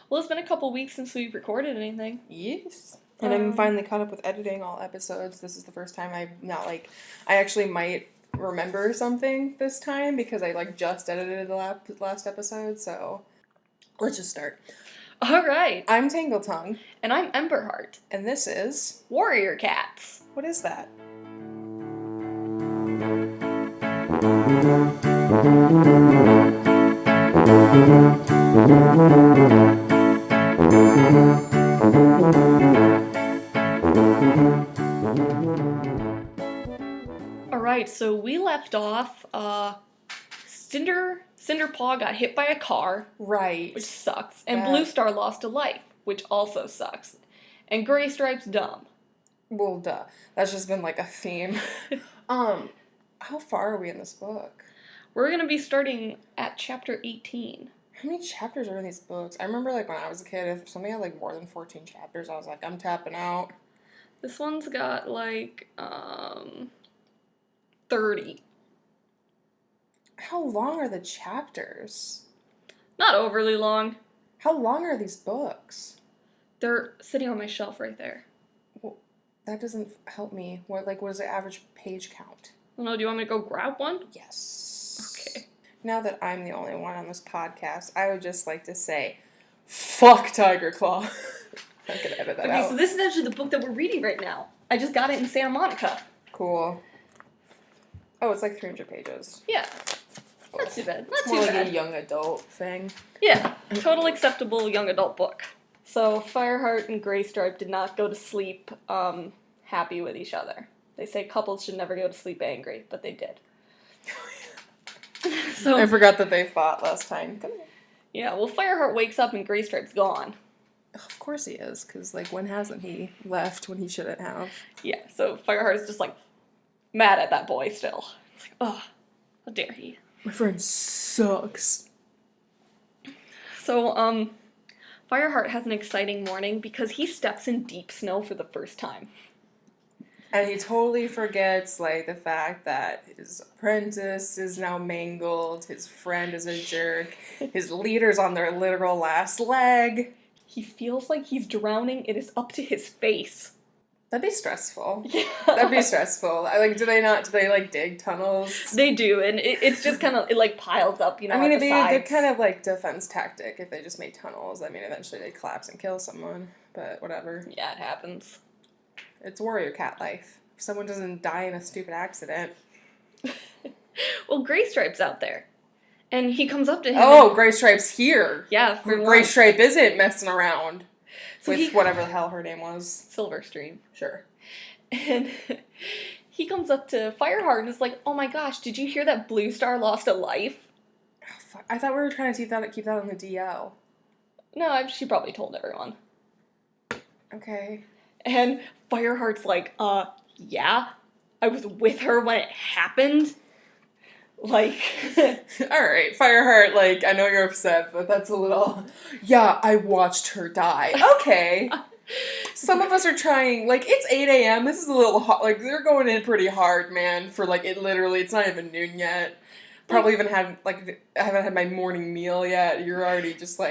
Well, it's been a couple weeks since we've recorded anything. Yes. And I'm finally caught up with editing all episodes. This is the first time I actually might remember something this time because I just edited the last episode, so let's just start. All right. I'm Tangletongue. And I'm Emberheart. And this is... Warrior Cats. What is that? Alright, so we left off, Cinderpaw got hit by a car. Right. Which sucks. And Blue Star lost a life, which also sucks. And Graystripe's dumb. Well, duh. That's just been a theme. How far are we in this book? We're gonna be starting at chapter 18. How many chapters are in these books? I remember, when I was a kid, if something had, more than 14 chapters, I was like, I'm tapping out. This one's got, 30. How long are the chapters? Not overly long. How long are these books? They're sitting on my shelf right there. Well, that doesn't help me. What is the average page count? Well, no, do you want me to go grab one? Yes. Okay. Now that I'm the only one on this podcast, I would just like to say, fuck Tiger Claw. I could edit that out. So this is actually the book that we're reading right now. I just got it in Santa Monica. Cool. Oh, it's 300 pages. Yeah. Not too bad. Not it's too more bad. A young adult thing. Yeah. Total acceptable young adult book. So Fireheart and Graystripe did not go to sleep happy with each other. They say couples should never go to sleep angry, but they did. So I forgot that they fought last time. Yeah, well, Fireheart wakes up and Graystripe's gone. Of course he is, because, when hasn't he left when he shouldn't have? Yeah, so Fireheart is just, mad at that boy still. It's oh, how dare he. My friend sucks. So, Fireheart has an exciting morning because he steps in deep snow for the first time. And he totally forgets, the fact that his apprentice is now mangled, his friend is a jerk, his leader's on their literal last leg. He feels like he's drowning. It is up to his face. That'd be stressful. Yeah. That'd be stressful. Do they dig tunnels? They do, and it's just kind of, it piles up, I mean, it'd be a good kind of, defense tactic if they just made tunnels. I mean, eventually they'd collapse and kill someone, but whatever. Yeah, it happens. It's warrior cat life. If someone doesn't die in a stupid accident. Well, Graystripe's out there. And he comes up to him. Oh, Graystripe's here. Yeah, for Graystripe isn't messing around so with whatever the hell her name was. Silverstream. Sure. And he comes up to Fireheart and is like, oh my gosh, did you hear that Blue Star lost a life? Oh, fuck. I thought we were trying to keep that on the DL. No, she probably told everyone. Okay. And Fireheart's like, yeah, I was with her when it happened. Alright, Fireheart, I know you're upset, but that's a little... Yeah, I watched her die. Okay. Some of us are trying, it's 8 a.m., this is a little hot, they're going in pretty hard, man, for, it's not even noon yet. Probably even had, I haven't had my morning meal yet, you're already just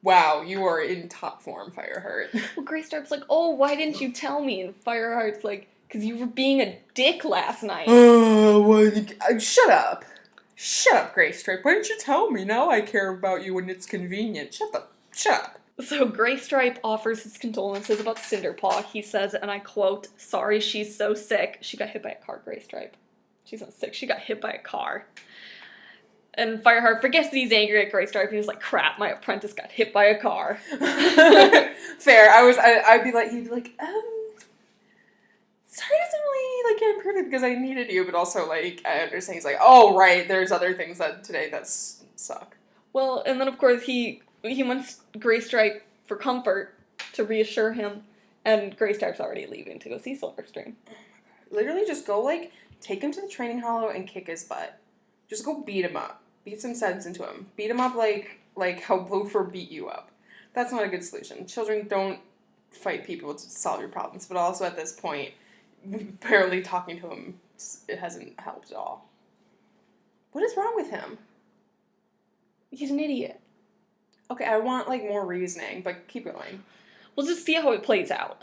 wow, you are in top form, Fireheart. Well, Graystripe's like, oh, why didn't you tell me? And Fireheart's like, because you were being a dick last night. Shut up. Shut up, Graystripe. Why didn't you tell me? Now I care about you when it's convenient. Shut up. So Graystripe offers his condolences about Cinderpaw. He says, and I quote, sorry she's so sick. She got hit by a car, Graystripe. She's not sick. She got hit by a car. And Fireheart forgets that he's angry at Graystripe, and he's like, crap, my apprentice got hit by a car. Fair. He'd be like, sorry doesn't really, get improved because I needed you, but also, I understand he's like, oh, right, there's other things that suck. Well, and then, of course, he wants Graystripe for comfort to reassure him, and Graystripe's already leaving to go see Silverstream. Oh my god. Literally just go, take him to the training hollow and kick his butt. Just go beat him up. Beat some sense into him. Beat him up like how Bloofer beat you up. That's not a good solution. Children don't fight people to solve your problems, but also at this point, apparently talking to him, it hasn't helped at all. What is wrong with him? He's an idiot. Okay, I want, like, more reasoning, but keep going. We'll just see how it plays out.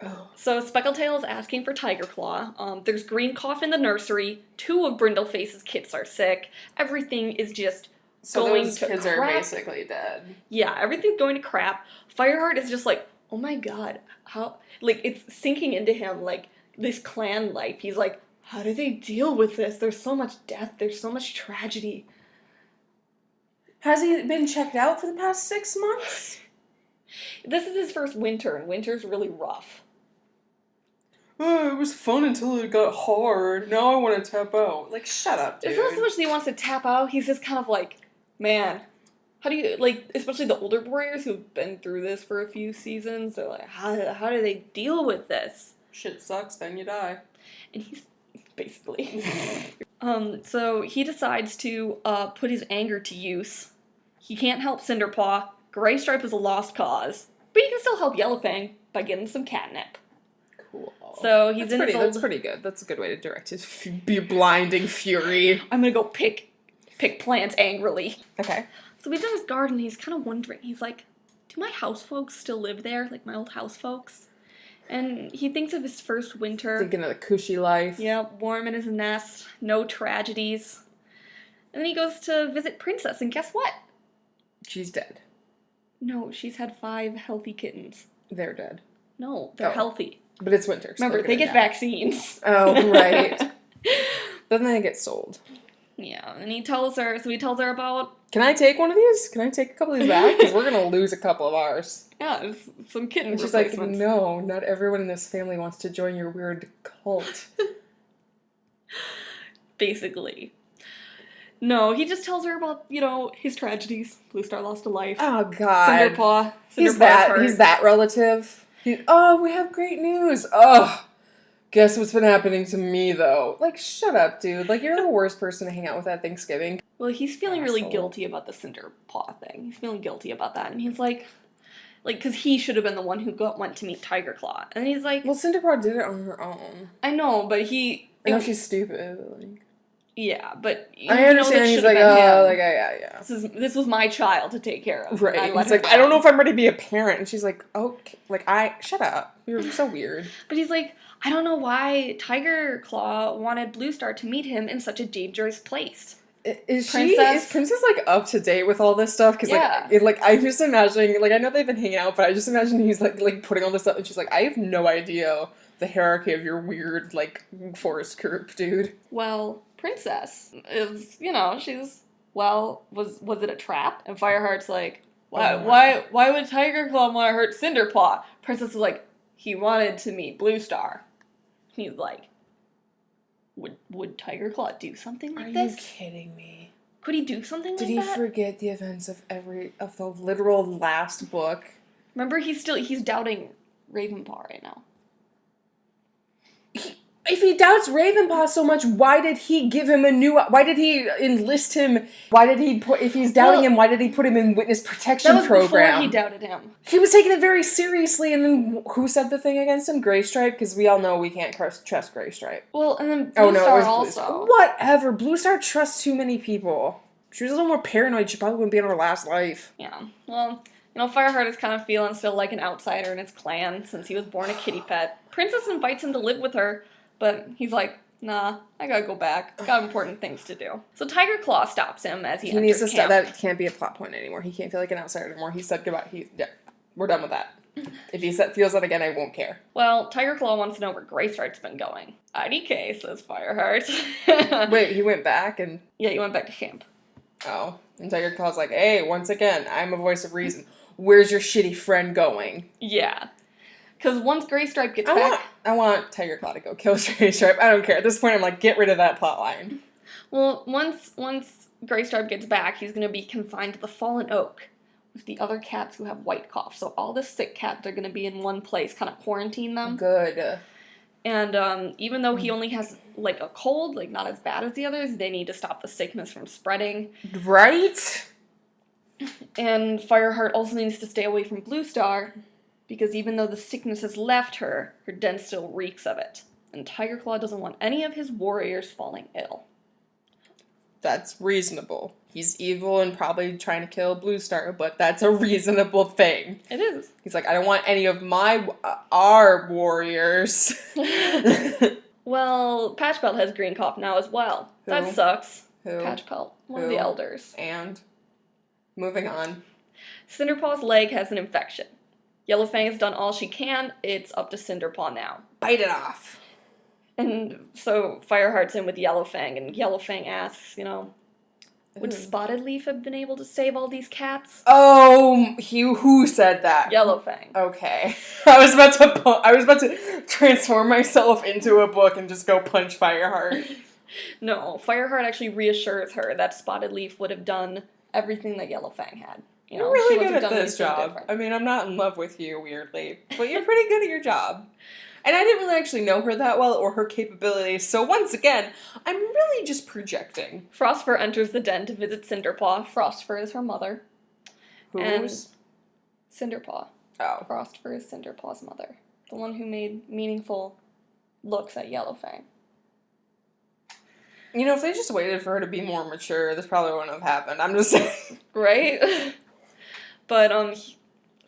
Oh. So Speckletail is asking for Tiger Claw. There's green cough in the nursery. 2 of Brindleface's kids are sick. Everything is just So going those to kids crap. are basically dead. Yeah, everything's going to crap. Fireheart is just like, oh my god, how, like, it's sinking into him, like, this clan life. He's like, how do they deal with this? There's so much death, there's so much tragedy. Has he been checked out for the past 6 months? This is his first winter, and winter's really rough. Oh, it was fun until it got hard. Now I want to tap out. Like, shut up, dude. It's not so much that he wants to tap out, he's just kind of like, man, how do you, like, especially the older warriors who've been through this for a few seasons, they're like, how do they deal with this? Shit sucks, then you die. And he's, basically. So he decides to put his anger to use. He can't help Cinderpaw. Graystripe is a lost cause. But he can still help Yellowfang by getting some catnip. Cool. So he's in his old... That's pretty good. That's a good way to direct his blinding fury. I'm gonna go pick plants angrily. Okay. So he's in his garden, he's kind of wondering, he's like, do my house folks still live there? Like my old house folks? And he thinks of his first winter. Thinking of the cushy life. Yeah, warm in his nest, no tragedies. And then he goes to visit Princess, and guess what? She's dead. No, she's had 5 healthy kittens. They're dead. No, they're healthy. But it's winter. So Remember, they get vaccines. Oh, right. Then they get sold. Yeah, and he tells her about... Can I take one of these? Can I take a couple of these back? Because we're going to lose a couple of ours. Yeah, it's some kitten And she's like, replacements. no, not everyone in this family wants to join your weird cult. Basically. No, he just tells her about, his tragedies. Bluestar lost a life. Oh, God. Cinderpaw. He's that relative. Oh, we have great news. Oh, guess what's been happening to me, though? Like, shut up, dude. Like, you're the worst person to hang out with at Thanksgiving. Well, he's feeling really Asshole. guilty about the Cinderpaw thing. He's feeling guilty about that. And he's like, because he should have been the one who went to meet Tiger Claw. And he's like... Well, Cinderpaw did it on her own. I know, but I know she's stupid. Like, yeah, but... I understand he's like, oh, like, yeah. This was my child to take care of. Right. He's like, I don't know if I'm ready to be a parent. And she's like, okay. Like, shut up. You're so weird. But he's like, I don't know why Tiger Claw wanted Bluestar to meet him in such a dangerous place. Is Princess like up to date with all this stuff? Because I'm just imagining, like, I know they've been hanging out, but I just imagine he's like putting all this stuff, and she's like, I have no idea the hierarchy of your weird like forest group, dude. Well, Princess is, she's was it a trap? And Fireheart's like, why would Tiger Claw want to hurt Cinderpaw? Princess is like, he wanted to meet Bluestar. He's like, would Tiger Claw do something like this? Are you kidding me? Could he do something like that? Did he forget the events of the literal last book? Remember, he's doubting Ravenpaw right now. If he doubts Ravenpaw so much, why did he give him why did he enlist him? Why did he if he's doubting him, why did he put him in witness protection program? Before he doubted him. He was taking it very seriously, and then who said the thing against him? Graystripe? Because we all know we can't trust Graystripe. Well, and then Bluestar also. Bluestar. Whatever. Bluestar trusts too many people. She was a little more paranoid. She probably wouldn't be in her last life. Yeah. Well, Fireheart is kind of feeling still like an outsider in his clan since he was born a kitty pet. Princess invites him to live with her, but he's like, nah, I gotta go back. Got important things to do. So Tiger Claw stops him as he enters needs to camp. That can't be a plot point anymore. He can't feel like an outsider anymore. He said goodbye. We're done with that. If he feels that again, I won't care. Well, Tiger Claw wants to know where Graystripe's been going. IDK, says Fireheart. Wait, he went back and... Yeah, he went back to camp. Oh. And Tiger Claw's like, hey, once again, I'm a voice of reason. Where's your shitty friend going? Yeah. Because once Graystripe gets back... I want Tiger Claw to go kill Graystripe. I don't care. At this point, I'm like, get rid of that plot line. Well, once Graystripe gets back, he's going to be confined to the Fallen Oak with the other cats who have white cough. So all the sick cats are going to be in one place, kind of quarantine them. Good. And even though he only has, like, a cold, like, not as bad as the others, they need to stop the sickness from spreading. Right? And Fireheart also needs to stay away from Bluestar, because even though the sickness has left her, her den still reeks of it. And Tiger Claw doesn't want any of his warriors falling ill. That's reasonable. He's evil and probably trying to kill Blue Star, but that's a reasonable thing. It is. He's like, I don't want any of our warriors. Well, Patchpelt has green cough now as well. Who? That sucks. Who? Patchpelt, one of Who? the elders. And moving on. Cinderpaw's leg has an infection. Yellowfang has done all she can. It's up to Cinderpaw now. Bite it off. And so Fireheart's in with Yellowfang, and Yellowfang asks, would Spotted Leaf have been able to save all these cats? Oh, who said that? Yellowfang. Okay. I was about to transform myself into a book and just go punch Fireheart. No, Fireheart actually reassures her that Spotted Leaf would have done everything that Yellowfang had. You're really good at this job. I mean, I'm not in love with you, weirdly, but you're pretty good at your job. And I didn't really actually know her that well or her capabilities, so once again, I'm really just projecting. Frostfur enters the den to visit Cinderpaw. Frostfur is her mother. Who's? Cinderpaw. Oh. Frostfur is Cinderpaw's mother. The one who made meaningful looks at Yellowfang. If they just waited for her to be more mature, this probably wouldn't have happened. I'm just saying. Right? But,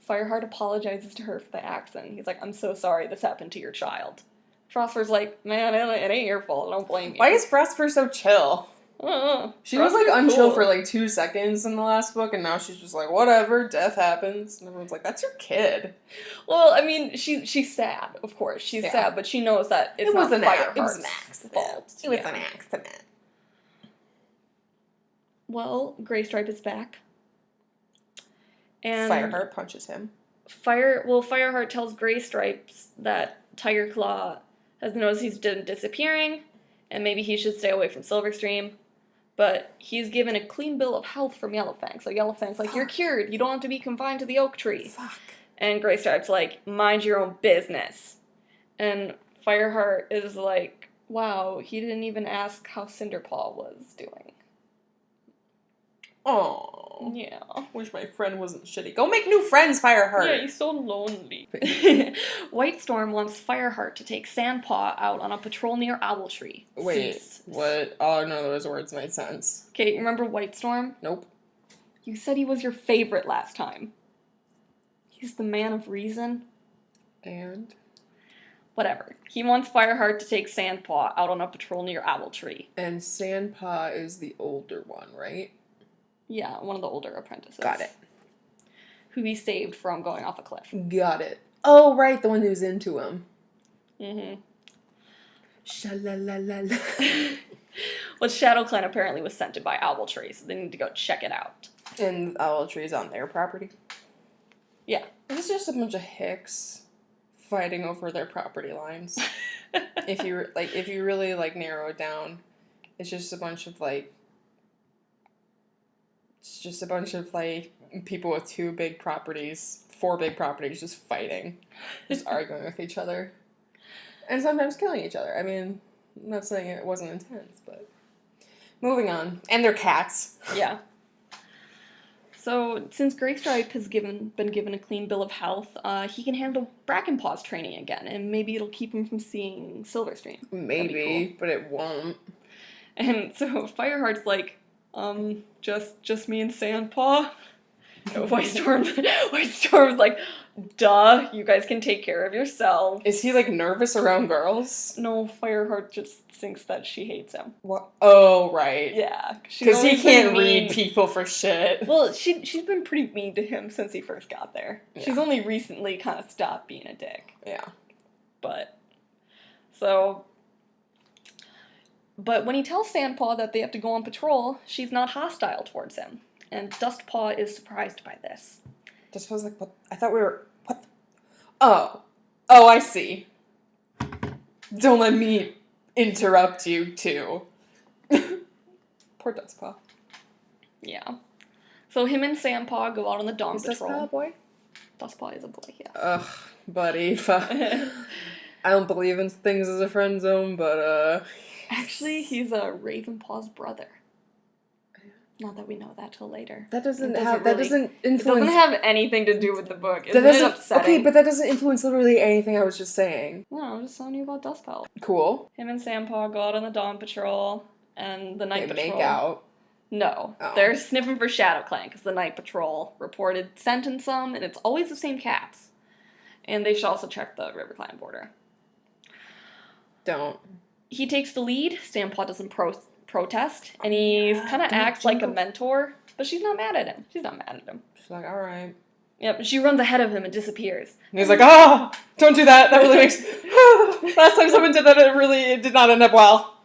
Fireheart apologizes to her for the accident. He's like, I'm so sorry this happened to your child. Frostfur's like, man, it ain't your fault. I don't blame you. Why is Frostfur so chill? She was like unchill for like 2 seconds in the last book, and now she's just like, whatever, death happens. And everyone's like, that's your kid. Well, I mean, she's sad, of course. She's sad, but she knows that it was not Fireheart's fault. It was an accident. Well, Graystripe is back. And Fireheart punches him. Fireheart tells Graystripe that Tiger Claw has noticed he's been disappearing, and maybe he should stay away from Silverstream. But he's given a clean bill of health from Yellowfang. So Yellowfang's like, you're cured. You don't have to be confined to the oak tree. Fuck. And Graystripe's like, mind your own business. And Fireheart is like, wow, he didn't even ask how Cinderpaw was doing. Oh, yeah. Wish my friend wasn't shitty. Go make new friends, Fireheart. Yeah, he's so lonely. Whitestorm wants Fireheart to take Sandpaw out on a patrol near Owltree. Wait, what? Oh, none of those words made sense. Okay, remember Whitestorm? Nope. You said he was your favorite last time. He's the man of reason. And? Whatever. He wants Fireheart to take Sandpaw out on a patrol near Owltree. And Sandpaw is the older one, right? Yeah, one of the older apprentices. Got it. Who he saved from going off a cliff. Got it. Oh, right, the one who's into him. Mm-hmm. Sha-la-la-la-la. Well, ShadowClan apparently was sent to by Owltree, so they need to go check it out. And Owltree's on their property? Yeah. It's just a bunch of hicks fighting over their property lines. If you really narrow it down, it's just a bunch of people with 4 big properties, just fighting, just arguing with each other, and sometimes killing each other. I mean, I'm not saying it wasn't intense, but moving on. And they're cats. Yeah. So, since Graystripe has been given a clean bill of health, he can handle Brackenpaw's training again, and maybe it'll keep him from seeing Silverstream. Maybe, cool. But it won't. And so Fireheart's like, just me and Sandpaw? Whitestorm's like, duh, you guys can take care of yourselves. Is he, nervous around girls? No, Fireheart just thinks that she hates him. What? Oh, right. Yeah. Because he can't read people for shit. Well, she's been pretty mean to him since he first got there. Yeah. She's only recently kind of stopped being a dick. Yeah. But when he tells Sandpaw that they have to go on patrol, she's not hostile towards him. And Dustpaw is surprised by this. Dustpaw's like, what? I thought we were... What? Oh, I see. Don't let me interrupt you, too. Poor Dustpaw. Yeah. So him and Sandpaw go out on the dawn Is patrol. Dustpaw a boy? Dustpaw is a boy, yeah. Ugh, buddy. I don't believe in things as a friend zone, but, Actually, he's a Ravenpaw's brother. Not that we know that till later. That doesn't influence. It doesn't have anything to do with the book. Isn't it upsetting? Okay, but that doesn't influence literally anything I was just saying. No, I'm just telling you about Dustpelt. Cool. Him and Sandpaw go out on the dawn patrol and the night patrol. They make out. No, Oh. they're sniffing for Shadow Clan because the night patrol reported scenting some, and it's always the same cats. And they should also check the River Clan border. Don't. He takes the lead. Sandpaw doesn't protest, and he kind of don't acts like a jingle. mentor, but she's not mad at him. She's not mad at him. She's like, all right. Yep, she runs ahead of him and disappears. And he's like, don't do that. That really makes... Last time someone did that, it did not end up well.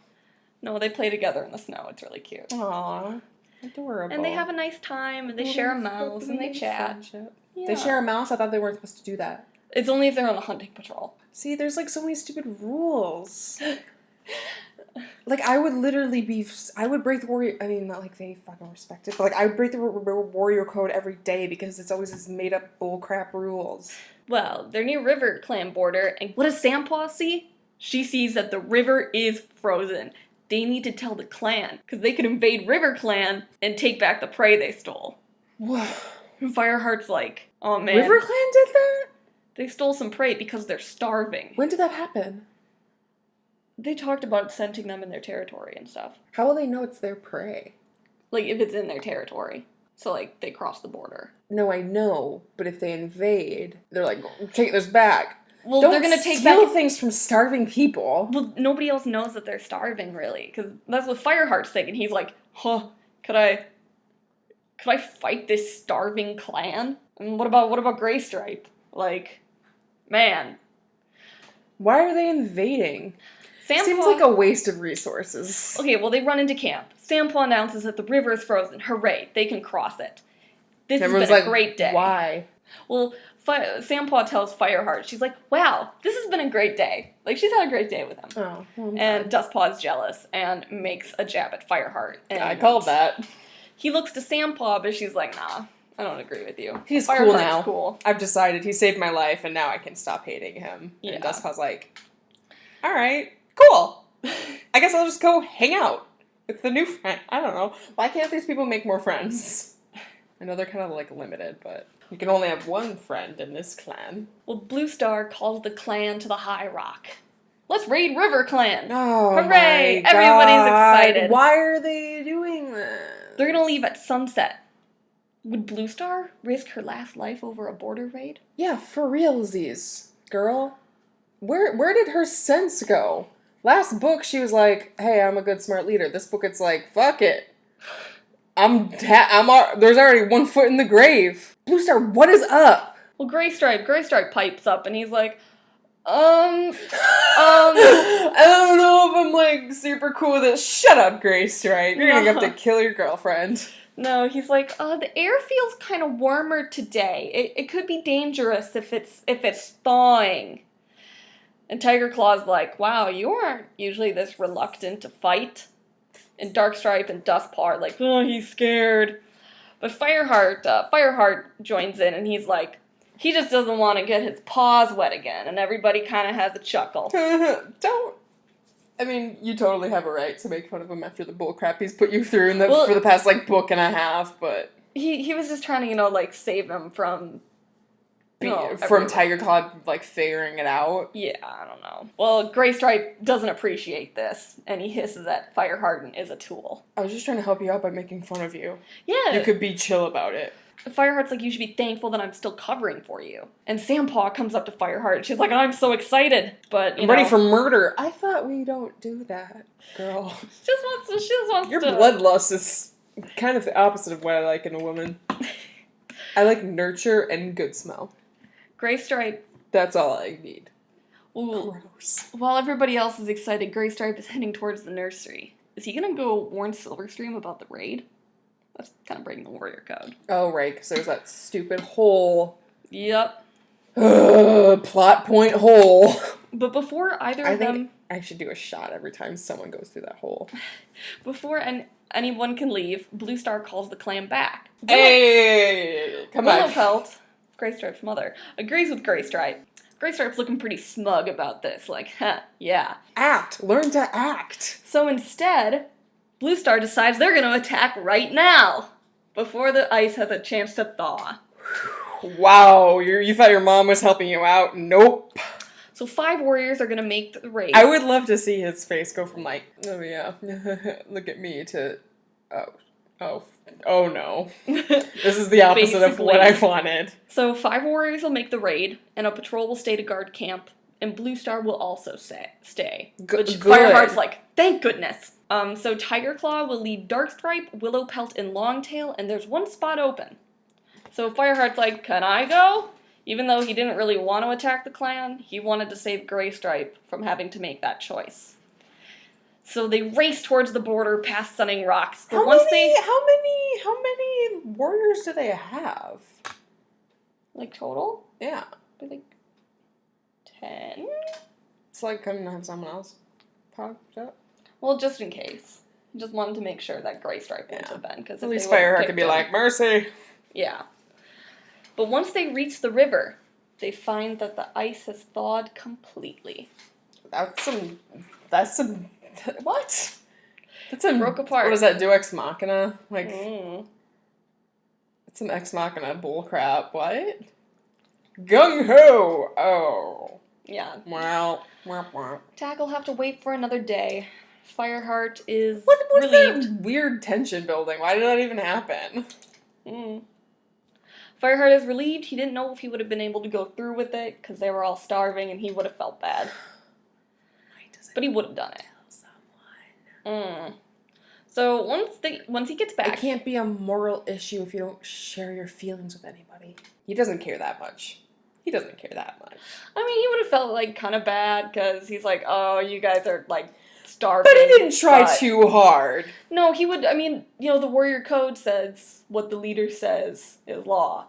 No, they play together in the snow. It's really cute. Aww. Adorable. And they have a nice time, and they share a mouse, and they chat. Yeah. They share a mouse? I thought they weren't supposed to do that. It's only if they're on a hunting patrol. See, there's like so many stupid rules. Like, I would literally I would break the warrior, I mean, not like they fucking respect it, but like, I would break the warrior code every day because it's always this made up bullcrap rules. Well, they're near River Clan border, and what does Sandpaw see? She sees that the river is frozen. They need to tell the clan, because they could invade River Clan and take back the prey they stole. Whoa. And Fireheart's like, oh man. River Clan did that? They stole some prey because they're starving. When did that happen? They talked about scenting them in their territory and stuff. How will they know it's their prey? Like, if it's in their territory. So, like, they cross the border. No, I know, but if they invade, they're like, take this back. Well, Don't they're gonna take steal back things from starving people. Well, nobody else knows that they're starving, really, because that's what Fireheart's thinking. He's like, huh, could I fight this starving clan? And what about Graystripe? Like, man. Why are they invading? Seems like a waste of resources. Okay, well, they run into camp. Sandpaw announces that the river is frozen. Hooray, they can cross it. This Everyone's has been like, a great day. Why? Well, Sandpaw tells Fireheart, she's like, wow, this has been a great day. Like, she's had a great day with him. Oh, well, And Dustpaw's jealous and makes a jab at Fireheart. And I called that. He looks to Sandpaw, but she's like, nah, I don't agree with you. He's Fireheart's cool now. Cool. I've decided he saved my life, and now I can stop hating him. Yeah. And Dustpaw's like, all right, cool. I guess I'll just go hang out with the new friend. I don't know. Why can't these people make more friends? I know they're kind of, like, limited, but you can only have one friend in this clan. Well, Blue Star calls the clan to the High Rock. Let's raid River Clan. Oh, Hooray! my Everybody's God. excited. Why are they doing that? They're gonna leave at sunset. Would Blue Star risk her last life over a border raid? Yeah, for realsies, girl. Where did her sense go? Last book, she was like, hey, I'm a good, smart leader. This book, it's like, fuck it. There's already one foot in the grave. Blue Star, what is up? Well, Graystripe pipes up, and he's like, I don't know if I'm, like, super cool with it. Shut up, Graystripe. You're gonna have to kill your girlfriend. No, he's like, the air feels kind of warmer today. It could be dangerous if it's thawing. And Tiger Claw's like, wow, you aren't usually this reluctant to fight. And Darkstripe and Dustpaw are like, oh, he's scared. But Fireheart joins in, and he's like, he just doesn't want to get his paws wet again. And everybody kind of has a chuckle. I mean, you totally have a right to make fun of him after the bullcrap he's put you through for the past, like, book and a half, but... He was just trying to, like, save him from... from Tiger Claw, like, figuring it out. Yeah, I don't know. Well, Graystripe doesn't appreciate this, and he hisses at Fireheart and is a tool. I was just trying to help you out by making fun of you. Yeah. You could be chill about it. Fireheart's like, you should be thankful that I'm still covering for you. And Sandpaw comes up to Fireheart, and she's like, I'm so excited, but, I'm ready for murder. I thought we don't do that, girl. She just wants Your to... bloodlust is kind of the opposite of what I like in a woman. I like nurture and good smell. Graystripe... That's all I need. Ooh. Gross. While everybody else is excited, Graystripe is heading towards the nursery. Is he gonna go warn Silverstream about the raid? That's kind of breaking the warrior code. Oh, right, because there's that stupid hole. Yep. Plot point hole. But before either of them... I should do a shot every time someone goes through that hole. Before anyone can leave, Blue Star calls the clan back. Hey! Come on. Willowpelt, Graystripe's mother, agrees with Graystripe. Graystripe's looking pretty smug about this, like, yeah. Act. Learn to act. So instead, Blue Star decides they're going to attack right now, before the ice has a chance to thaw. Wow, you thought your mom was helping you out? Nope. So 5 warriors are going to make the raid. I would love to see his face go from like, oh yeah, look at me, to, oh, Oh no. This is the opposite of what I wanted. So 5 warriors will make the raid, and a patrol will stay to guard camp, and Blue Star will also stay. Which Fireheart's like, thank goodness. So Tiger Claw will lead Darkstripe, Willowpelt, and Longtail, and there's one spot open. So Fireheart's like, can I go? Even though he didn't really want to attack the clan, he wanted to save Graystripe from having to make that choice. So they race towards the border past Sunning Rocks. But How many warriors do they have? Like total? Yeah. I think 10? It's like couldn't have someone else popped up. Well, just in case. Just wanted to make sure that Graystripe wouldn't have been. Because at least Fireheart could be like, mercy. Yeah. But once they reach the river, they find that the ice has thawed completely. That's some what? That's some broke apart. What is that? Do Ex Machina? Like it's some Ex Machina bullcrap. What? Gung ho! Oh. Yeah. Well. Tack will have to wait for another day. Fireheart is What's relieved. that weird tension building? Why did that even happen? Fireheart is relieved. He didn't know if he would have been able to go through with it because they were all starving and he would have felt bad. But he would have done it. So once he gets back, it can't be a moral issue if you don't share your feelings with anybody. He doesn't care that much. I mean, he would have felt like kind of bad because he's like, oh, you guys are like starving. But he didn't try too hard. No, he would. I mean, the warrior code says what the leader says is law.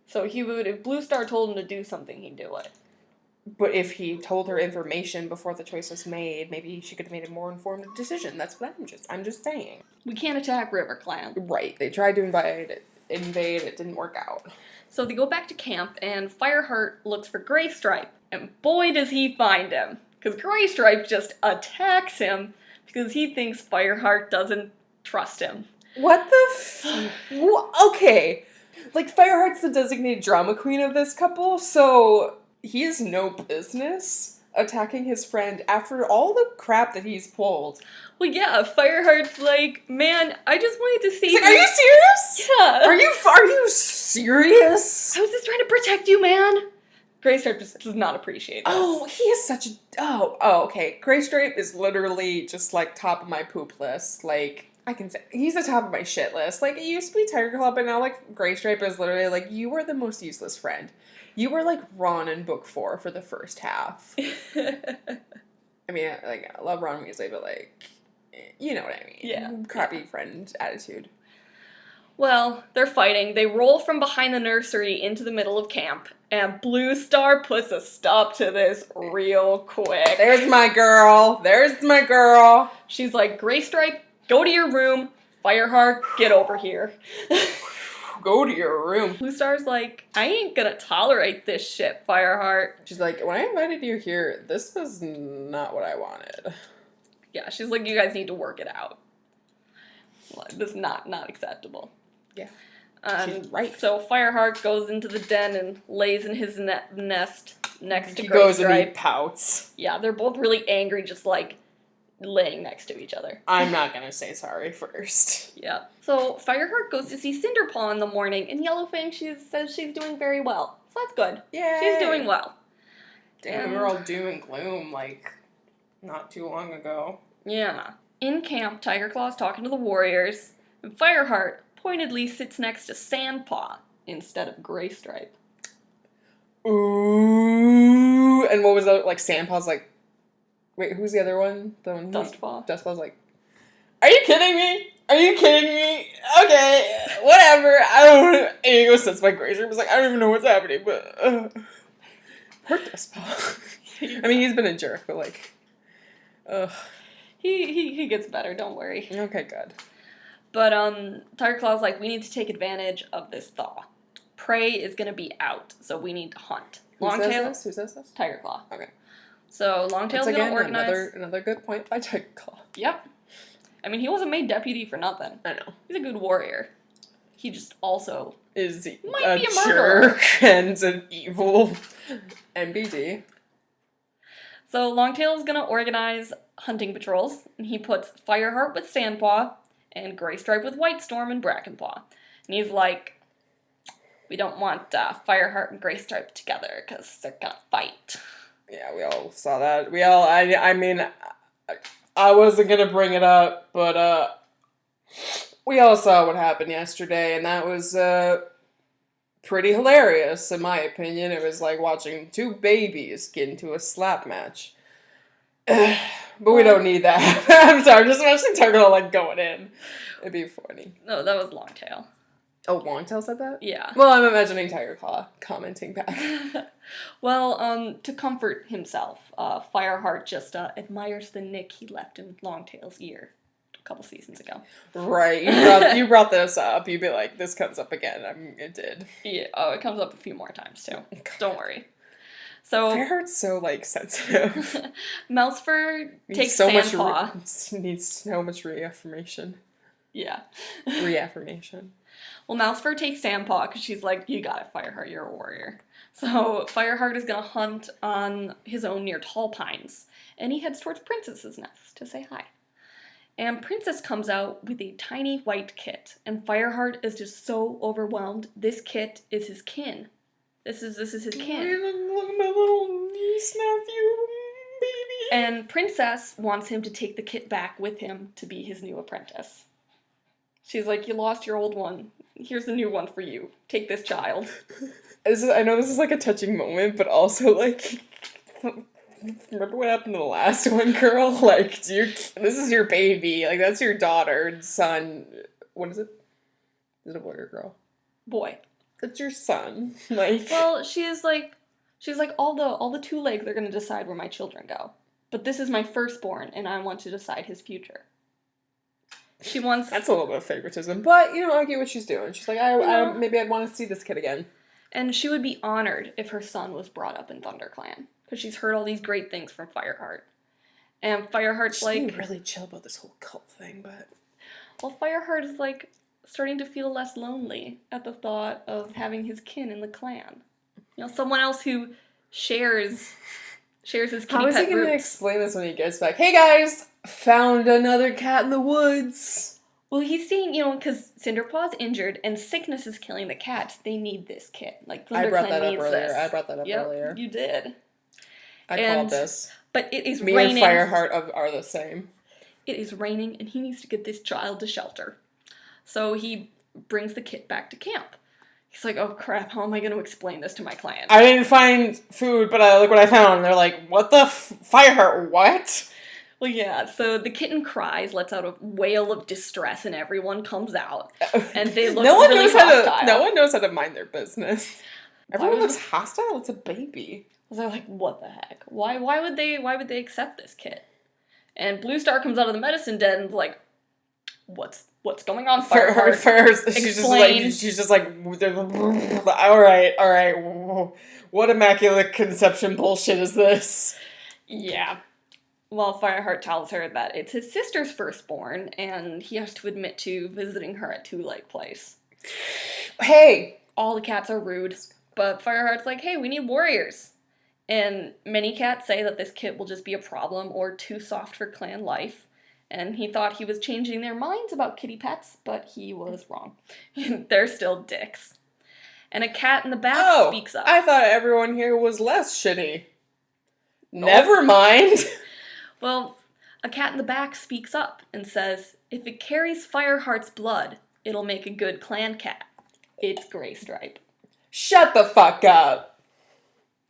So he would, if Blue Star told him to do something, he'd do it. But if he told her information before the choice was made, maybe she could have made a more informed decision. That's what I'm just saying. We can't attack River Clan. Right. They tried to invade. It didn't work out. So they go back to camp, and Fireheart looks for Graystripe. And boy, does he find him. Because Graystripe just attacks him because he thinks Fireheart doesn't trust him. What the okay. Like, Fireheart's the designated drama queen of this couple, so he has no business attacking his friend after all the crap that he's pulled. Well, yeah, Fireheart's like, man, I just wanted to see. He's like, are you serious? Yeah. Are you serious? I was just trying to protect you, man. Graystripe just does not appreciate this. Oh, he is such a... Oh, okay. Graystripe is literally just, like, top of my poop list. Like, I can say... He's the top of my shit list. Like, it used to be Tiger Claw, but now, like, Graystripe is literally, like, you were the most useless friend. You were, like, Ron in book 4 for the first half. I mean, like, I love Ron Weasley, but, like, you know what I mean. Yeah. Crappy friend attitude. Well, they're fighting. They roll from behind the nursery into the middle of camp, and Blue Star puts a stop to this real quick. There's my girl. She's like, Graystripe, go to your room. Fireheart, get over here. Go to your room. Blue Star's like, I ain't gonna tolerate this shit, Fireheart. She's like, when I invited you here, this was not what I wanted. Yeah, she's like, you guys need to work it out. Like, this is not acceptable. Yeah. She's right. So Fireheart goes into the den and lays in his nest next to Graystripe. He goes and he pouts. Yeah, they're both really angry, just like laying next to each other. I'm not gonna say sorry first. Yeah. So Fireheart goes to see Cinderpaw in the morning, and Yellowfang says she's doing very well. So that's good. Yay. She's doing well. Damn, we were all doom and gloom, like, not too long ago. Yeah. In camp, Tiger Claw's talking to the warriors, and Fireheart pointedly sits next to Sandpaw instead of Graystripe. Ooh. And what was that? Like, Sandpaw's like, wait, who's the other one? The one Dustpaw. Dustpaw's like, are you kidding me? Okay, whatever. I don't. And he goes, sits by Graystripe. He's like, I don't even know what's happening, but hurt Dustpaw. I mean, he's been a jerk, but like, ugh. He gets better, don't worry. Okay, good. But Tiger Claw's like, we need to take advantage of this thaw. Prey is gonna be out, so we need to hunt. Who says this? Tiger Claw. Okay. So Longtail's gonna organize. Another good point by Tiger Claw. Yep. I mean, he wasn't made deputy for nothing. I know. He's a good warrior. He just also might be a murderer. Jerk and an evil MBD. So Longtail's gonna organize hunting patrols, and he puts Fireheart with Sandpaw, and Graystripe with Whitestorm and Brackenpaw. And he's like, we don't want Fireheart and Graystripe together because they're gonna fight. Yeah, we all saw that. I mean, I wasn't gonna bring it up, but we all saw what happened yesterday, and that was pretty hilarious, in my opinion. It was like watching two babies get into a slap match. But we don't need that. I'm sorry, just imagine Tiger like going in. It'd be funny. No, that was Longtail. Oh, Longtail said that? Yeah. Well, I'm imagining Tiger Claw commenting back. Well, to comfort himself, Fireheart just admires the nick he left in Longtail's ear a couple seasons ago. Right. You brought this up. You'd be like, this comes up again. I mean, it did. Yeah. Oh, it comes up a few more times, too. Don't worry. So Fireheart's so, like, sensitive. Mousefur takes so Sandpaw. Needs so much reaffirmation. Yeah. Reaffirmation. Well, Mousefur takes Sandpaw because she's like, you got it, Fireheart, you're a warrior. So Fireheart is going to hunt on his own near Tall Pines, and he heads towards Princess's nest to say hi. And Princess comes out with a tiny white kit, and Fireheart is just so overwhelmed. This kit is his kin. This is his kin. Look at my little niece, nephew, baby. And Princess wants him to take the kit back with him to be his new apprentice. She's like, you lost your old one. Here's a new one for you. Take this child. I know this is like a touching moment, but also like, remember what happened to the last one, girl? Like, this is your baby. Like, that's your daughter, son. What is it? Is it a boy or girl? Boy. That's your son. Like, well, she's like, all the two legs are gonna decide where my children go. But this is my firstborn, and I want to decide his future. She wants... That's a little bit of favoritism, but, you know, I get what she's doing. She's like, maybe I'd want to see this kid again. And she would be honored if her son was brought up in ThunderClan, because she's heard all these great things from Fireheart. And Fireheart's she's like... being really chill about this whole cult thing, but... Well, Fireheart is, like, starting to feel less lonely at the thought of having his kin in the clan. You know, someone else who shares his kitty pet How is he going to roots. explain this when he gets back? Hey, guys! Found another cat in the woods! Well, he's seeing, you know, because Cinderpaw's injured and sickness is killing the cats. They need this kit. Like, I brought that needs up earlier. this. I brought that up earlier. You did. I called this. But it is Me raining. and Fireheart are the same. It is raining, and he needs to get this child to shelter. So he brings the kit back to camp. He's like, oh crap, how am I going to explain this to my clan? I didn't find food, but look what I found. And they're like, what the Fireheart, what? Well, yeah, so the kitten cries, lets out a wail of distress, and everyone comes out. And they look really hostile. No one knows how to mind their business. Everyone looks hostile? It's a baby. They're like, what the heck? Why would they accept this kit? And Blue Star comes out of the medicine den and is like, what's going on, Fireheart? First, she's just like, all right. What immaculate conception bullshit is this? Yeah. Well, Fireheart tells her that it's his sister's firstborn, and he has to admit to visiting her at Two Leg Place. Hey! All the cats are rude, but Fireheart's like, hey, we need warriors. And many cats say that this kit will just be a problem or too soft for clan life. And he thought he was changing their minds about kitty pets, but he was wrong. They're still dicks. And a cat in the back speaks up. I thought everyone here was less shitty. Never mind. Well, a cat in the back speaks up and says, if it carries Fireheart's blood, it'll make a good clan cat. It's Graystripe. Shut the fuck up.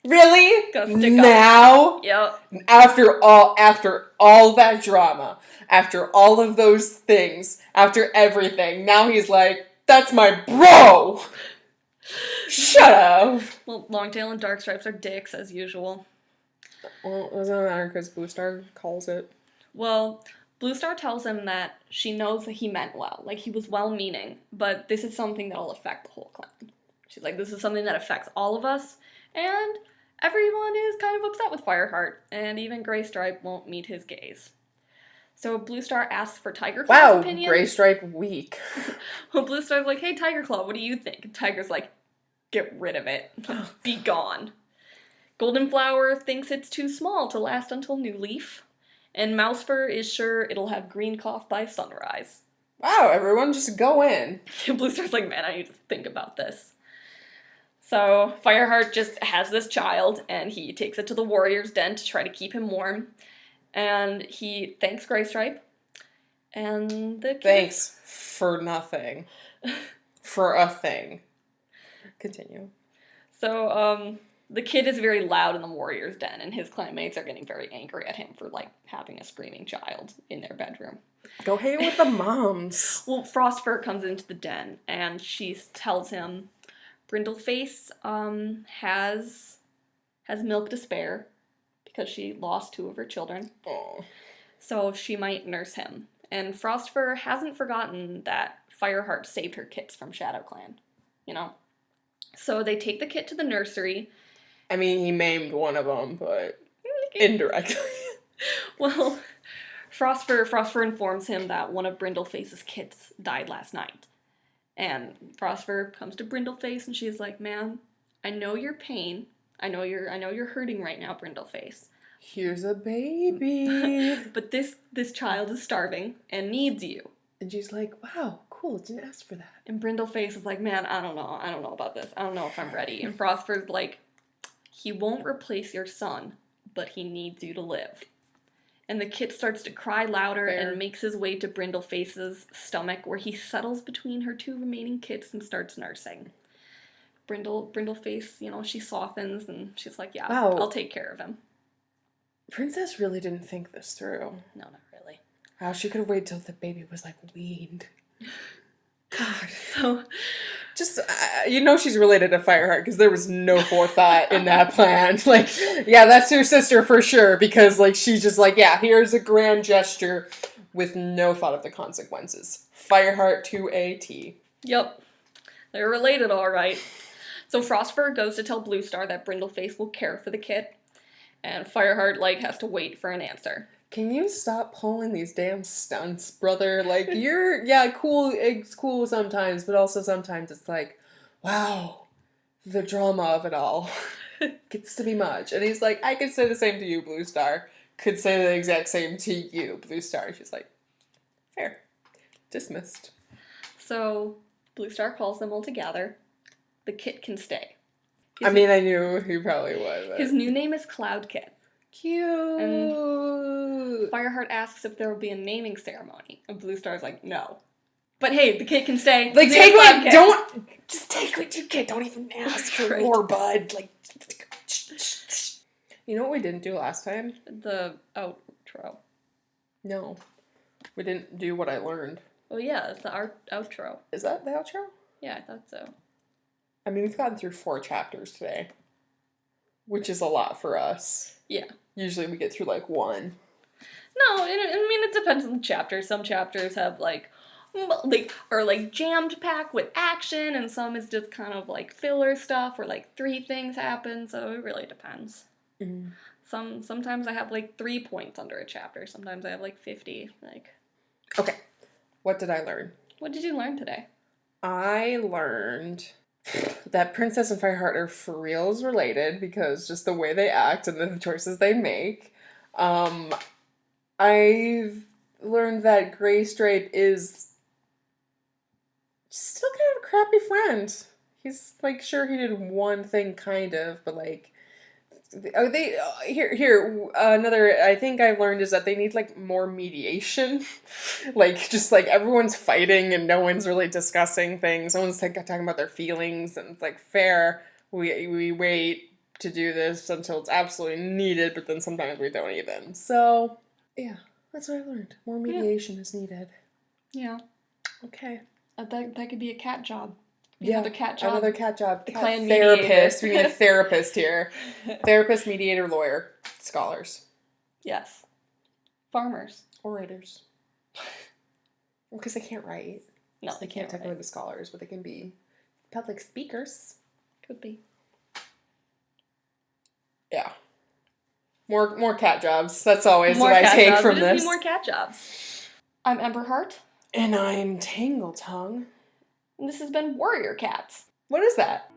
Really? Now? Yep. After all that drama, after all of those things, after everything, now he's like, that's my bro! Shut up! Well, Longtail and Darkstripes are dicks, as usual. Well, it doesn't matter, because Blue Star calls it. Well, Blue Star tells him that she knows that he meant well, like he was well-meaning, but this is something that'll affect the whole clan. She's like, this is something that affects all of us, and everyone is kind of upset with Fireheart, and even Graystripe won't meet his gaze. So Blue Star asks for Tiger Claw's opinion. Wow, Graystripe weak. Well, Blue Star's like, hey, Tiger Claw, what do you think? And Tiger's like, get rid of it. Be gone. Golden Flower thinks it's too small to last until New Leaf. And Mousefur is sure it'll have green cough by sunrise. Wow, everyone, just go in. Blue Star's like, man, I need to think about this. So Fireheart just has this child, and he takes it to the warrior's den to try to keep him warm. And he thanks Graystripe. And the kid... Thanks for nothing. For a thing. Continue. So, the kid is very loud in the warrior's den, and his clanmates are getting very angry at him for, like, having a screaming child in their bedroom. Go hang with the moms. Well, Frostfur comes into the den, and she tells him Brindleface has milk to spare because she lost 2 of her children. Oh. So she might nurse him. And Frostfur hasn't forgotten that Fireheart saved her kits from ShadowClan, you know? So they take the kit to the nursery. I mean, he maimed one of them, but indirectly. Well, Frostfur informs him that one of Brindleface's kits died last night. And Frostfur comes to Brindleface and she's like, "Man, I know your pain. I know you're hurting right now, Brindleface. Here's a baby. But this child is starving and needs you." And she's like, "Wow, cool, didn't ask for that." And Brindleface is like, "Man, I don't know about this. I don't know if I'm ready." And Frostfur's like, "He won't replace your son, but he needs you to live." And the kid starts to cry louder and makes his way to Brindleface's stomach, where he settles between her 2 remaining kids and starts nursing. Brindleface, you know, she softens and she's like, "Yeah, wow. I'll take care of him." Princess really didn't think this through. No, not really. Wow, she could have waited till the baby was, like, weaned. God. So, just, you know she's related to Fireheart, because there was no forethought in that plan. Like, yeah, that's your sister for sure, because, like, she's just like, yeah, here's a grand gesture with no thought of the consequences. Fireheart to a T. Yep. They're related, all right. So Frostfur goes to tell Blue Star that Brindleface will care for the kid, and Fireheart, like, has to wait for an answer. Can you stop pulling these damn stunts, brother? Like, yeah, cool, it's cool sometimes, but also sometimes it's like, wow, the drama of it all gets to be much. And he's like, "I could say the same to you, Blue Star. Could say the exact same to you, Blue Star." She's like, "Fair. Dismissed." So Blue Star calls them all together. The kit can stay. I mean, I knew he probably would. But... His new name is Cloud Kit. Cute. And Fireheart asks if there will be a naming ceremony, and Blue Star's like, "No." But hey, the kid can stay. Like, take what, just take what you get. Don't even ask for more, bud. Like, you know what we didn't do last time? The outro. No. We didn't do what I learned. Oh yeah, it's the outro. Is that the outro? Yeah, I thought so. I mean, we've gotten through 4 chapters today, which is a lot for us. Yeah. Usually we get through, like, 1. No, I mean, it depends on the chapter. Some chapters have, are, jammed packed with action, and some is just kind of, filler stuff where, 3 things happen, so it really depends. Mm. Sometimes I have, 3 points under a chapter. Sometimes I have, 50, Okay. What did I learn? What did you learn today? I learned that Princess and Fireheart are for reals related, because just the way they act and the choices they make. I've learned that Graystripe is still kind of a crappy friend. He's, sure he did one thing, kind of, but, another I think I've learned is that they need, more mediation. Everyone's fighting and no one's really discussing things. No one's talking about their feelings, and it's, fair. We wait to do this until it's absolutely needed, but then sometimes we don't even. So, yeah, that's what I learned. More mediation is needed. Yeah. Okay. That could be a cat job. Another cat job. Another cat job. The clan therapist. We need a therapist here. Therapist, mediator, lawyer, scholars. Yes. Farmers. Orators. Because they can't write. No, so they can't technically be scholars, but they can be public speakers. Could be. Yeah. More cat jobs. That's always what I take from this. Need more cat jobs. I'm Emberheart. And I'm Tangletongue. And this has been Warrior Cats. What is that?